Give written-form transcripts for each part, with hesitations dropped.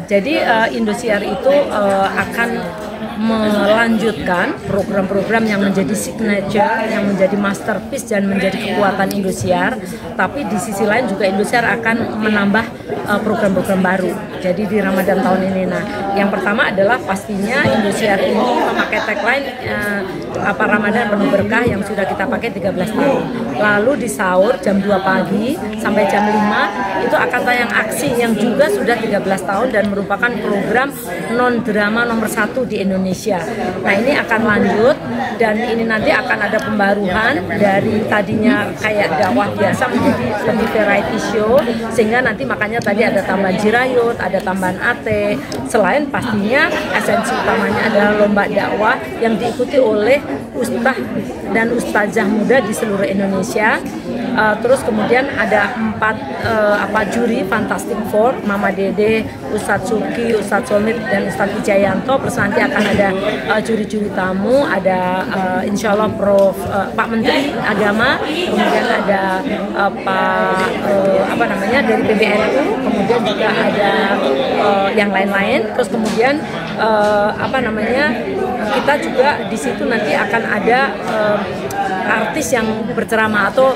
Jadi Indosiar itu akan melanjutkan program-program yang menjadi signature, yang menjadi masterpiece dan menjadi kekuatan Indosiar. Tapi di sisi lain juga Indosiar akan menambah program-program baru. Jadi di Ramadan tahun ini, nah yang pertama adalah pastinya Indosiar ini memakai tagline Ramadan penuh berkah yang sudah kita pakai 13 tahun. Lalu di sahur jam 2 pagi sampai jam 5 itu akan tayang aksi yang juga sudah 13 tahun dan merupakan program non drama nomor 1 di Indonesia. Nah ini akan lanjut dan ini nanti akan ada pembaruan dari tadinya kayak dakwah biasa menjadi lebih variety show, sehingga nanti makanya tadi ada tambahan jirayut, ada tambahan AT. Selain pastinya esensi utamanya adalah lomba dakwah yang diikuti oleh ustadz dan ustazah muda di seluruh Indonesia. Terus kemudian ada 4 juri Fantastic Four, Mama Dede, Ustadz Suki, Ustadz Somit dan Ustadz Wijayanto. Plus nanti akan ada juri-juri tamu, ada insya Allah Pak Menteri Agama, kemudian ada dari PBNU, kemudian juga ada yang lain-lain. Terus kemudian kita juga di situ nanti akan ada artis yang berceramah atau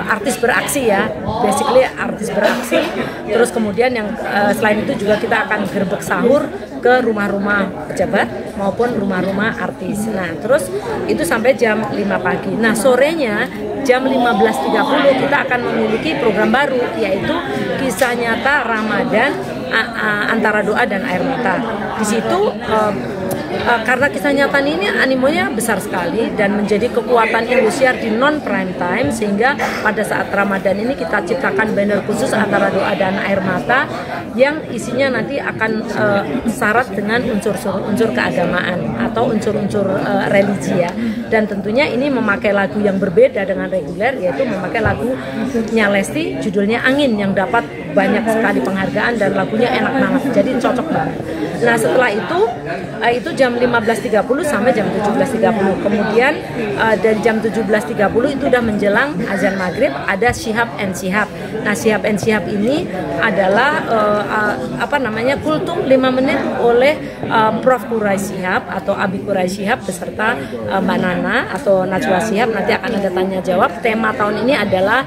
artis beraksi ya, basically artis beraksi. Terus kemudian yang selain itu juga kita akan gerbek sahur ke rumah-rumah pejabat maupun rumah-rumah artis. Nah terus itu sampai jam 5 pagi. Nah sorenya jam 15.30 kita akan memiliki program baru, yaitu kisah nyata Ramadan antara doa dan air mata. Di situ karena kisah nyata ini animonya besar sekali dan menjadi kekuatan Indosiar di non prime time, sehingga pada saat Ramadan ini kita ciptakan banner khusus antara doa dan air mata yang isinya nanti akan syarat dengan unsur-unsur keagamaan atau unsur-unsur religi ya. Dan tentunya ini memakai lagu yang berbeda dengan reguler, yaitu memakai lagunya Lesti judulnya Angin yang dapat banyak sekali penghargaan dan lagunya enak banget, jadi cocok banget. Nah setelah itu jam 15.30 sampai jam 17.30. Kemudian dari jam 17.30 itu udah menjelang azan maghrib, ada Shihab and Shihab. Nah Shihab and Shihab ini adalah kultum 5 menit oleh Prof. Quraisy Shihab atau Abi Quraisy Shihab beserta Mbak Nana atau Najwa Shihab. Nanti akan ada tanya jawab. Tema tahun ini adalah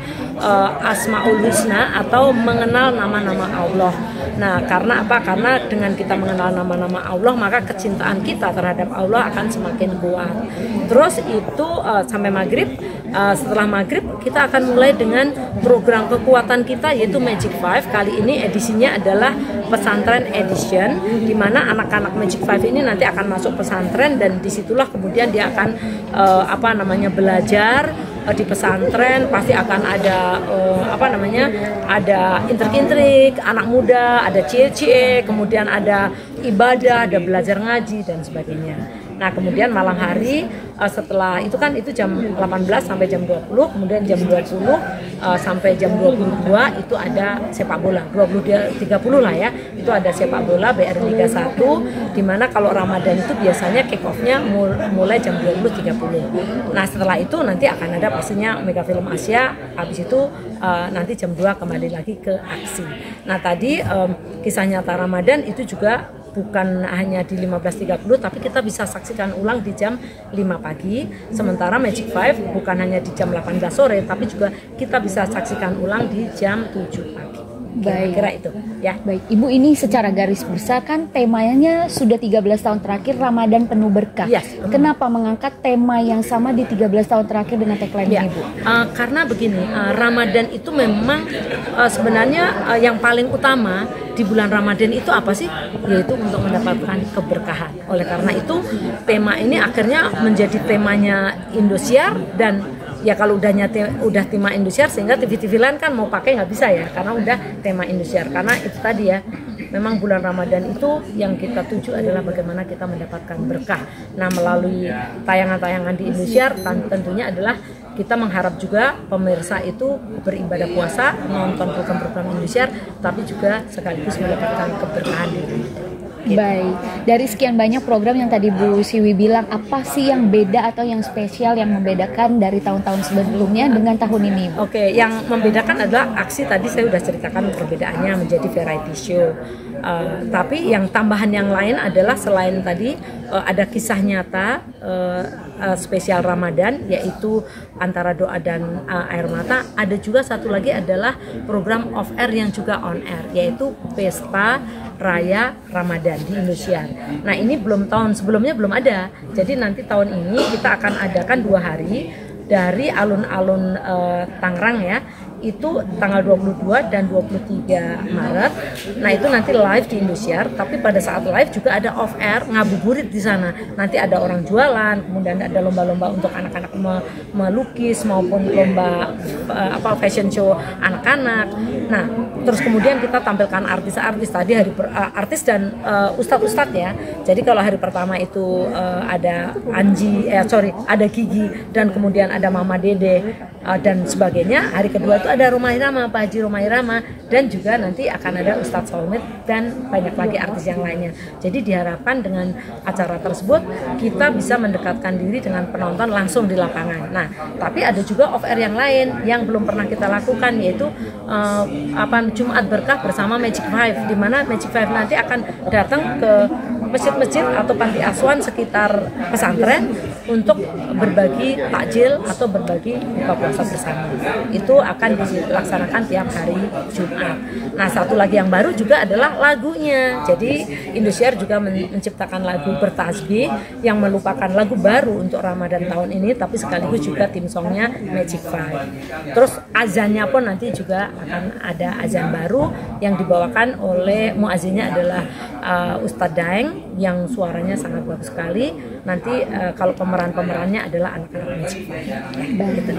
Asmaul Husna atau mengenal nama-nama Allah. Nah, karena apa? Karena dengan kita mengenal nama-nama Allah, maka kecintaan kita terhadap Allah akan semakin kuat. Terus itu sampai maghrib. Setelah maghrib kita akan mulai dengan program kekuatan kita, yaitu Magic 5. Kali ini edisinya adalah pesantren edition, di mana anak-anak Magic 5 ini nanti akan masuk pesantren dan disitulah kemudian dia akan belajar di pesantren. Pasti akan ada ada intrik-intrik anak muda, ada cie-cie, kemudian ada ibadah, ada belajar ngaji dan sebagainya. Nah kemudian malam hari setelah itu kan itu jam 18 sampai jam 20, kemudian jam 20 sampai jam 22 itu ada sepak bola, 20-30 lah ya, itu ada sepak bola BRI Liga 1, dimana kalau Ramadan itu biasanya kick off-nya mulai jam 20.30. Nah setelah itu nanti akan ada pastinya Mega Film Asia, habis itu nanti jam 2 kembali lagi ke aksi. Nah tadi kisah nyata Ramadan itu juga bukan hanya di 15.30, tapi kita bisa saksikan ulang di jam 5 pagi. Sementara Magic 5 bukan hanya di jam 18 sore, tapi juga kita bisa saksikan ulang di jam 7 pagi. Kira-kira itu ya. Baik, Ibu, ini secara garis besar kan temanya sudah 13 tahun terakhir Ramadan penuh berkah. Yes. Kenapa mengangkat tema yang sama di 13 tahun terakhir dengan tagline ya. Ibu? Karena begini, Ramadan itu memang sebenarnya yang paling utama di bulan Ramadan itu apa sih? Yaitu untuk mendapatkan keberkahan. Oleh karena itu tema ini akhirnya menjadi temanya Indosiar, dan ya kalau udah tema Indosiar, sehingga TV-TV lain kan mau pakai nggak bisa ya, karena udah tema Indosiar. Karena itu tadi ya, memang bulan Ramadan itu yang kita tuju adalah bagaimana kita mendapatkan berkah. Nah melalui tayangan-tayangan di Indosiar tentunya adalah kita mengharap juga pemirsa itu beribadah puasa, nonton program-program Indosiar, tapi juga sekaligus mendapatkan keberkahan di rumah. Baik, dari sekian banyak program yang tadi Bu Siwi bilang, apa sih yang beda atau yang spesial yang membedakan dari tahun-tahun sebelumnya dengan tahun ini? Oke, yang membedakan adalah aksi tadi saya sudah ceritakan perbedaannya menjadi variety show. Tapi yang tambahan yang lain adalah selain tadi ada kisah nyata spesial Ramadan, yaitu antara doa dan air mata. Ada juga satu lagi adalah program off air yang juga on air, yaitu Pesta Raya Ramadan di Indosiar. Nah, ini belum, tahun sebelumnya belum ada. Jadi nanti tahun ini kita akan adakan 2 hari dari alun-alun Tangerang ya. Itu tanggal 22 dan 23 Maret. Nah, itu nanti live di Indosiar, tapi pada saat live juga ada off air ngabuburit di sana. Nanti ada orang jualan, kemudian ada lomba-lomba untuk anak-anak melukis maupun lomba fashion show anak-anak. Nah, terus kemudian kita tampilkan artis-artis tadi artis dan ustadz-ustadz ya. Jadi kalau hari pertama itu ada ada Gigi dan kemudian ada Mama Dede dan sebagainya. Hari kedua itu ada Rumah Irama, Pak Haji Rumah Irama, dan juga nanti akan ada Ustadz Solmit dan banyak lagi artis yang lainnya. Jadi diharapkan dengan acara tersebut kita bisa mendekatkan diri dengan penonton langsung di lapangan. Nah, tapi ada juga off air yang lain yang belum pernah kita lakukan, yaitu Jumat Berkah bersama Magic Five, di mana Magic Five nanti akan datang ke masjid-masjid atau panti asuhan sekitar pesantren untuk berbagi takjil atau berbagi buka puasa bersama. Itu akan dilaksanakan tiap hari Jumat. Nah, satu lagi yang baru juga adalah lagunya. Jadi Indosiar juga menciptakan lagu bertasbih yang merupakan lagu baru untuk Ramadan tahun ini, tapi sekaligus juga tim songnya Magic Five. Terus azannya pun nanti juga akan ada azan baru yang dibawakan oleh muazzinnya adalah Ustadz Daeng yang suaranya sangat bagus sekali. Nanti kalau pemerannya adalah anak-anak Magic Five. Gitu.